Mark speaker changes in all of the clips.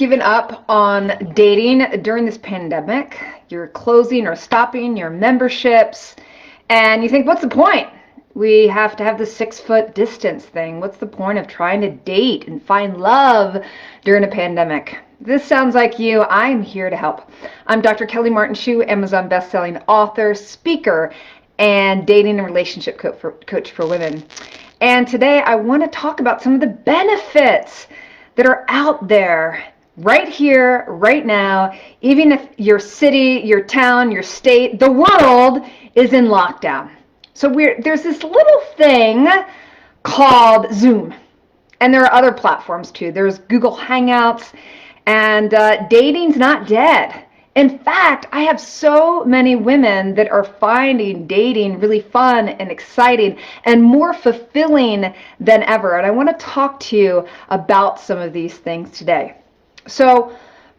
Speaker 1: given up on dating during this pandemic? You're closing or stopping your memberships, and you think, what's the point? We have to have the 6-foot distance thing. What's the point of trying to date and find love during a pandemic? This sounds like you. I'm here to help. I'm Dr. Kelly Martin Schuh, Amazon bestselling author, speaker, and dating and relationship coach for women. And today I want to talk about some of the benefits that are out there right here, right now, even if your city, your town, your state, the world is in lockdown. So there's this little thing called Zoom, and there are other platforms too. There's Google Hangouts, and dating's not dead. In fact, I have so many women that are finding dating really fun and exciting and more fulfilling than ever. And I want to talk to you about some of these things today. So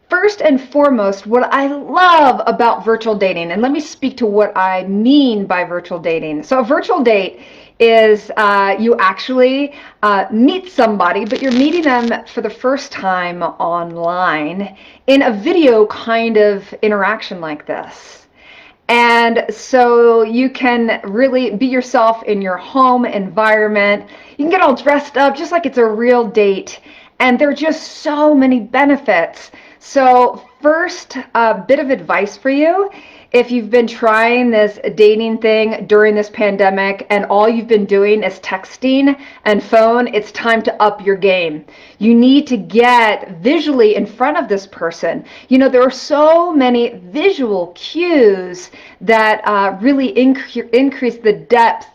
Speaker 1: first and foremost, what I love about virtual dating, and let me speak to what I mean by virtual dating. So a virtual date is you actually meet somebody, but you're meeting them for the first time online in a video kind of interaction like this. And so you can really be yourself in your home environment. You can get all dressed up just like it's a real date. And there are just so many benefits. So first, a bit of advice for you. If you've been trying this dating thing during this pandemic and all you've been doing is texting and phone, it's time to up your game. You need to get visually in front of this person. You know, there are so many visual cues that really increase the depth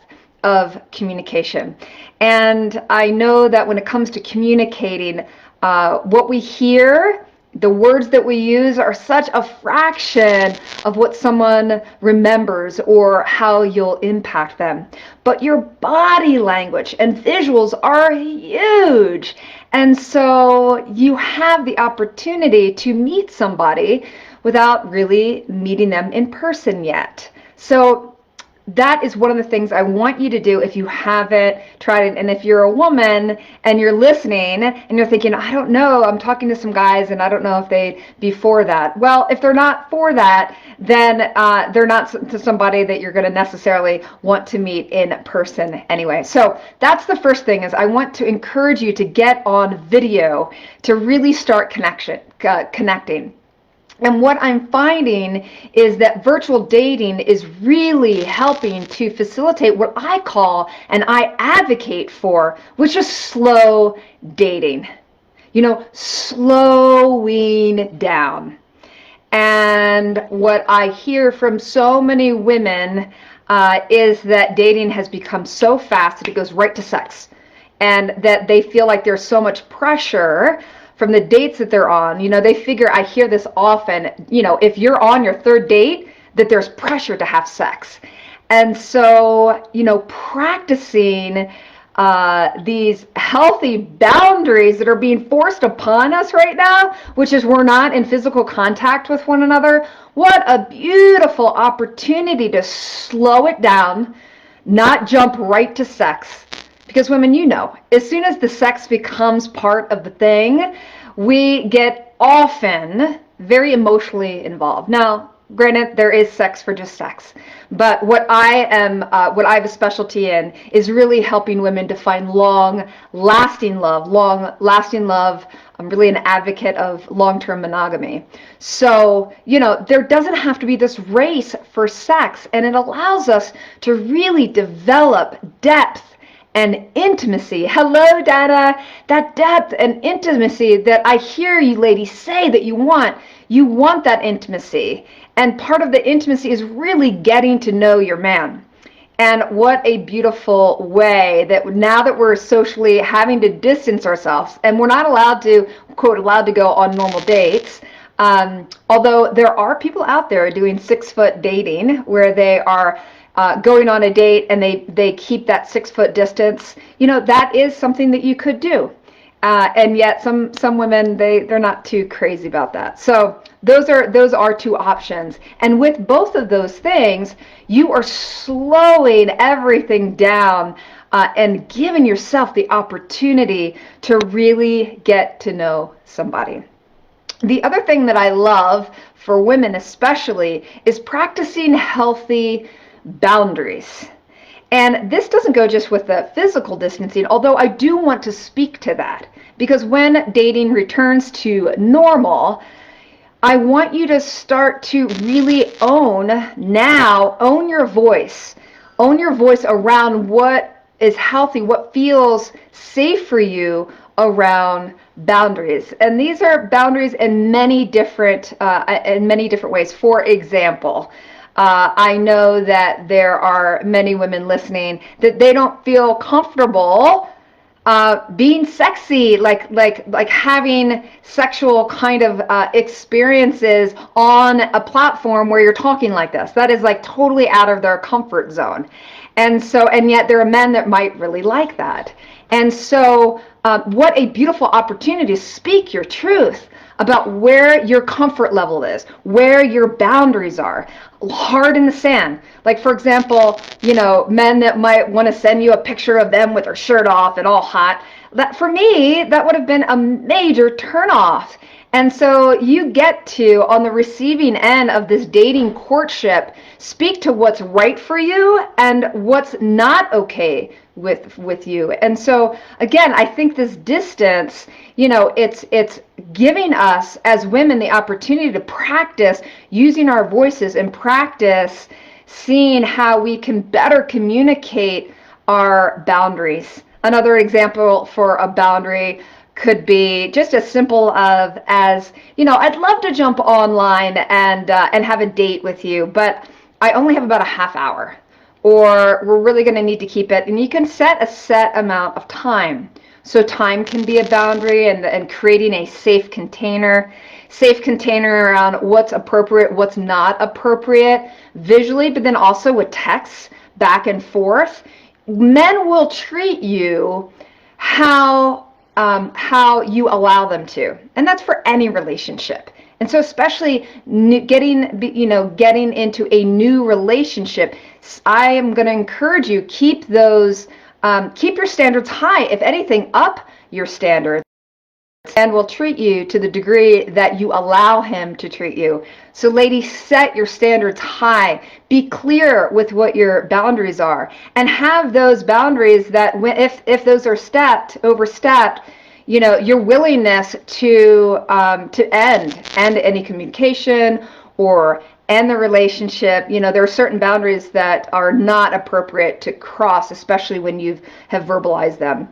Speaker 1: of communication. And I know that when it comes to communicating, what we hear, the words that we use are such a fraction of what someone remembers or how you'll impact them. But your body language and visuals are huge. And so you have the opportunity to meet somebody without really meeting them in person yet. So that is one of the things I want you to do if you haven't tried it. And if you're a woman and you're listening and you're thinking, I don't know, I'm talking to some guys and I don't know if they'd be for that. Well, if they're not for that, then they're not to somebody that you're going to necessarily want to meet in person anyway. So that's the first thing, is I want to encourage you to get on video to really start connecting. And what I'm finding is that virtual dating is really helping to facilitate what I call and I advocate for, which is slow dating. You know, slowing down. And what I hear from so many women is that dating has become so fast that it goes right to sex, and that they feel like there's so much pressure from the dates that they're on. You know, they figure, I hear this often, you know, if you're on your third date, that there's pressure to have sex. And so, you know, practicing these healthy boundaries that are being forced upon us right now, which is we're not in physical contact with one another. What a beautiful opportunity to slow it down, not jump right to sex. Because women, you know, as soon as the sex becomes part of the thing, we get often very emotionally involved. Now, granted, there is sex for just sex, but what I have a specialty in is really helping women to find long-lasting love. I'm really an advocate of long-term monogamy. So, you know, there doesn't have to be this race for sex, and it allows us to really develop depth and intimacy. Hello, Dana. That depth and intimacy that I hear you ladies say that you want. You want that intimacy. And part of the intimacy is really getting to know your man. And what a beautiful way that now that we're socially having to distance ourselves, and we're not allowed to, quote, allowed to go on normal dates, although there are people out there doing 6-foot dating where they are going on a date and they keep that 6-foot distance. You know, that is something that you could do. And yet some women, they're not too crazy about that. So those are two options. And with both of those things, you are slowing everything down and giving yourself the opportunity to really get to know somebody. The other thing that I love for women especially is practicing healthy boundaries. And this doesn't go just with the physical distancing, although I do want to speak to that. Because when dating returns to normal, I want you to start to really own your voice. Own your voice around what is healthy, what feels safe for you around boundaries. And these are boundaries in many different ways. For example, I know that there are many women listening that they don't feel comfortable being sexy, like having sexual kind of experiences on a platform where you're talking like this. That is like totally out of their comfort zone. And yet there are men that might really like that. And so, what a beautiful opportunity to speak your truth about where your comfort level is, where your boundaries are, hard in the sand. Like, for example, men that might want to send you a picture of them with their shirt off and all hot. That, for me, that would have been a major turnoff. And so you get to, on the receiving end of this dating courtship, speak to what's right for you and what's not okay with you. And so again, I think this distance, it's giving us as women the opportunity to practice using our voices and practice seeing how we can better communicate our boundaries. Another example for a boundary could be just as simple as I'd love to jump online and have a date with you, but I only have about a half hour, or we're really going to need to keep it. And you can set a set amount of time. So time can be a boundary, and creating a safe container around what's appropriate, what's not appropriate visually, but then also with texts back and forth. Men will treat you how you allow them to, and that's for any relationship. And so, especially getting into a new relationship, I am going to encourage you, keep your standards high. If anything, up your standards, and will treat you to the degree that you allow him to treat you. So ladies, set your standards high. Be clear with what your boundaries are, and have those boundaries that if those are overstepped, your willingness to end any communication or end the relationship. There are certain boundaries that are not appropriate to cross, especially when you have verbalized them.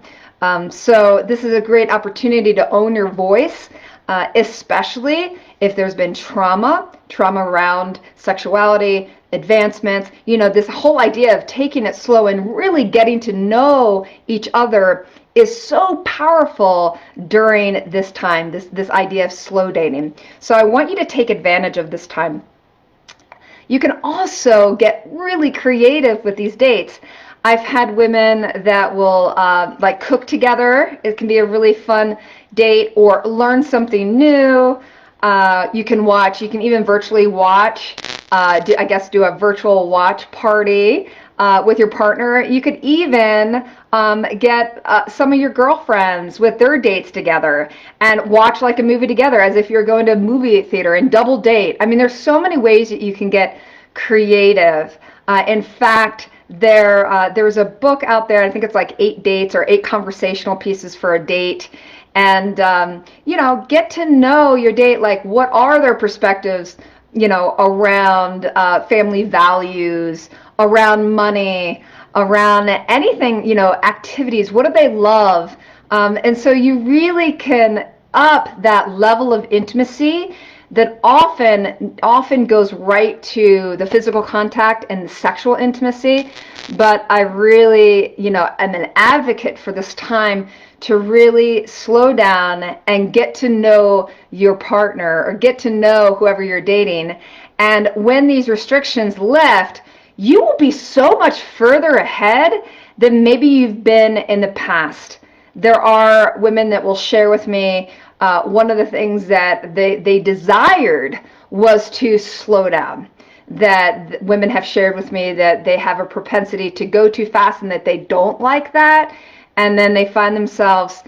Speaker 1: So this is a great opportunity to own your voice, especially if there's been trauma around sexuality, advancements. This whole idea of taking it slow and really getting to know each other is so powerful during this time, this idea of slow dating. So I want you to take advantage of this time. You can also get really creative with these dates. I've had women that will cook together. It can be a really fun date, or learn something new. You can even virtually watch, do a virtual watch party with your partner. You could even get some of your girlfriends with their dates together and watch like a movie together, as if you're going to a movie theater, and double date. I mean, there's so many ways that you can get creative. In fact, there's a book out there, I think it's like 8 dates or 8 conversational pieces for a date. And get to know your date, like what are their perspectives around family values, around money, around anything, activities. What do they love? And so you really can up that level of intimacy that often goes right to the physical contact and the sexual intimacy. But I really, am an advocate for this time to really slow down and get to know your partner, or get to know whoever you're dating. And when these restrictions lift, you will be so much further ahead than maybe you've been in the past. There are women that will share with me, one of the things that they desired was to slow down. That women have shared with me that they have a propensity to go too fast, and that they don't like that. And then they find themselves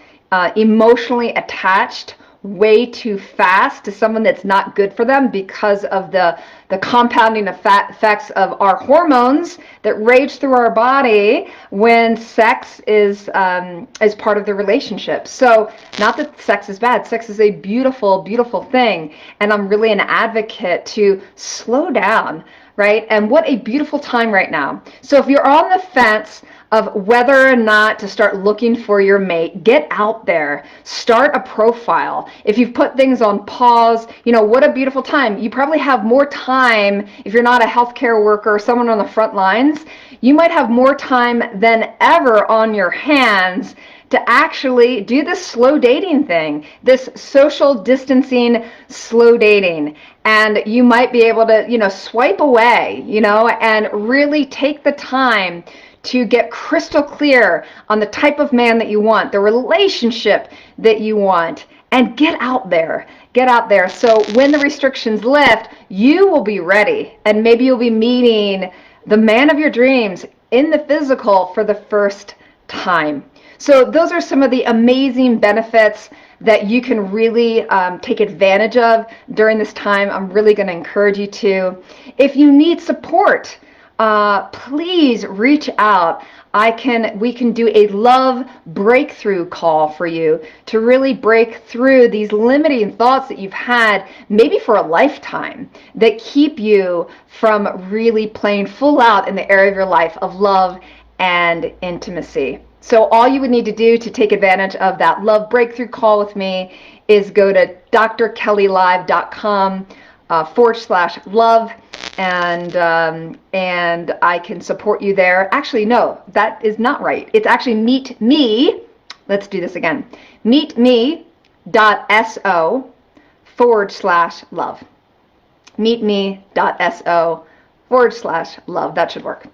Speaker 1: emotionally attached way too fast to someone that's not good for them because of the compounding effects of our hormones that rage through our body when sex is part of the relationship. So not that sex is bad. Sex is a beautiful, beautiful thing. And I'm really an advocate to slow down, right? And what a beautiful time right now. So if you're on the fence of whether or not to start looking for your mate, get out there, start a profile. If you've put things on pause, what a beautiful time. You probably have more time if you're not a healthcare worker or someone on the front lines. You might have more time than ever on your hands to actually do this slow dating thing, this social distancing slow dating. And you might be able to, swipe away, and really take the time to get crystal clear on the type of man that you want, the relationship that you want, and get out there. Get out there. So when the restrictions lift, you will be ready. And maybe you'll be meeting the man of your dreams in the physical for the first time. So those are some of the amazing benefits that you can really take advantage of during this time. I'm really going to encourage you to. If you need support, please reach out. We can do a love breakthrough call for you to really break through these limiting thoughts that you've had maybe for a lifetime that keep you from really playing full out in the area of your life of love and intimacy. So all you would need to do to take advantage of that love breakthrough call with me is go to drkellylive.com /love, and I can support you there. Actually, no, that is not right. It's actually meet me. Let's do this again. meetme.so /love. meetme.so /love. That should work.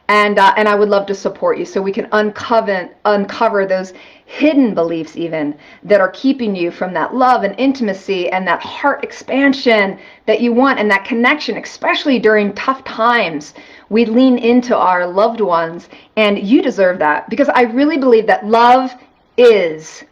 Speaker 1: And I would love to support you so we can uncover those hidden beliefs even that are keeping you from that love and intimacy and that heart expansion that you want and that connection, especially during tough times. We lean into our loved ones, and you deserve that, because I really believe that love is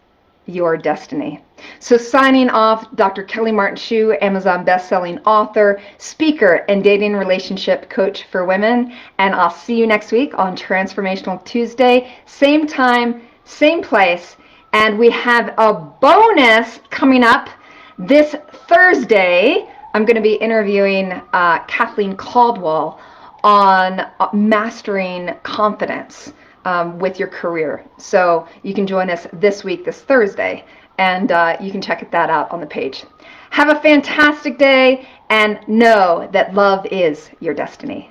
Speaker 1: your destiny. So signing off, Dr. Kelly Martin Schuh, Amazon best-selling author, speaker, and dating relationship coach for women. And I'll see you next week on Transformational Tuesday, same time, same place. And we have a bonus coming up this Thursday. I'm going to be interviewing Kathleen Caldwell on mastering confidence with your career. So you can join us this week, this Thursday, and you can check that out on the page. Have a fantastic day, and know that love is your destiny.